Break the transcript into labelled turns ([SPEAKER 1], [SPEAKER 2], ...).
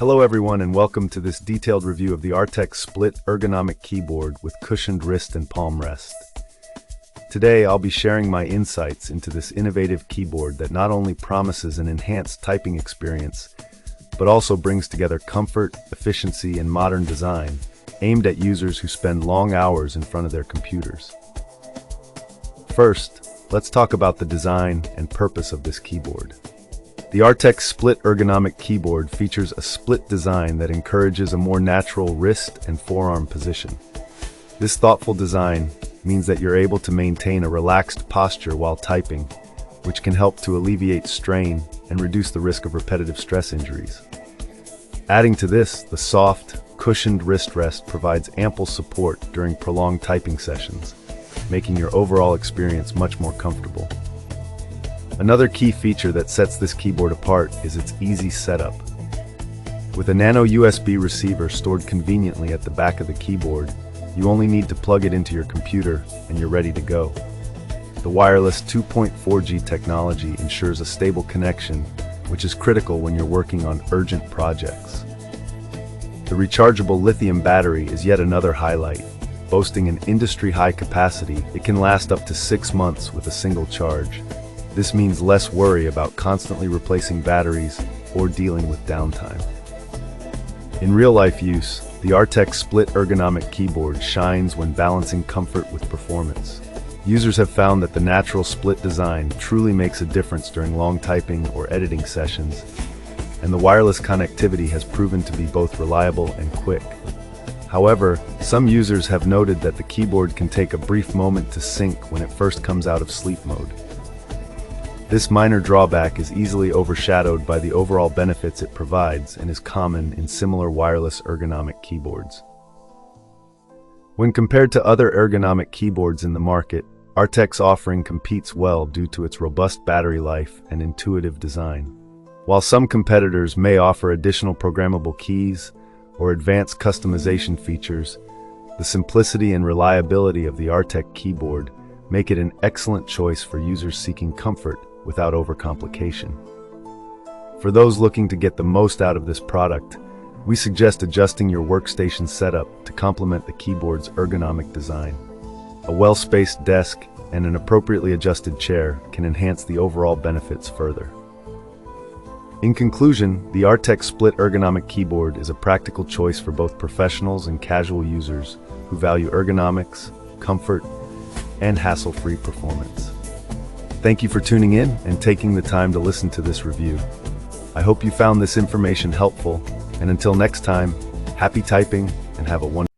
[SPEAKER 1] Hello everyone and welcome to this detailed review of the Arteck Split Ergonomic Keyboard with cushioned wrist and palm rest. Today I'll be sharing my insights into this innovative keyboard that not only promises an enhanced typing experience, but also brings together comfort, efficiency, and modern design, aimed at users who spend long hours in front of their computers. First, let's talk about the design and purpose of this keyboard. The Arteck Split Ergonomic Keyboard features a split design that encourages a more natural wrist and forearm position. This thoughtful design means that you're able to maintain a relaxed posture while typing, which can help to alleviate strain and reduce the risk of repetitive stress injuries. Adding to this, the soft, cushioned wrist rest provides ample support during prolonged typing sessions, making your overall experience much more comfortable. Another key feature that sets this keyboard apart is its easy setup. With a nano USB receiver stored conveniently at the back of the keyboard, you only need to plug it into your computer and you're ready to go. The wireless 2.4G technology ensures a stable connection, which is critical when you're working on urgent projects. The rechargeable lithium battery is yet another highlight. Boasting an industry-high capacity, it can last up to 6 months with a single charge. This means less worry about constantly replacing batteries or dealing with downtime. In real-life use, the Arteck Split Ergonomic Keyboard shines when balancing comfort with performance. Users have found that the natural split design truly makes a difference during long typing or editing sessions, and the wireless connectivity has proven to be both reliable and quick. However, some users have noted that the keyboard can take a brief moment to sync when it first comes out of sleep mode. This minor drawback is easily overshadowed by the overall benefits it provides and is common in similar wireless ergonomic keyboards. When compared to other ergonomic keyboards in the market, Arteck's offering competes well due to its robust battery life and intuitive design. While some competitors may offer additional programmable keys or advanced customization features, the simplicity and reliability of the Arteck keyboard make it an excellent choice for users seeking comfort without overcomplication. For those looking to get the most out of this product, we suggest adjusting your workstation setup to complement the keyboard's ergonomic design. A well-spaced desk and an appropriately adjusted chair can enhance the overall benefits further. In conclusion, the Arteck Split Ergonomic Keyboard is a practical choice for both professionals and casual users who value ergonomics, comfort, and hassle-free performance. Thank you for tuning in and taking the time to listen to this review. I hope you found this information helpful, and until next time, happy typing and have a wonderful day.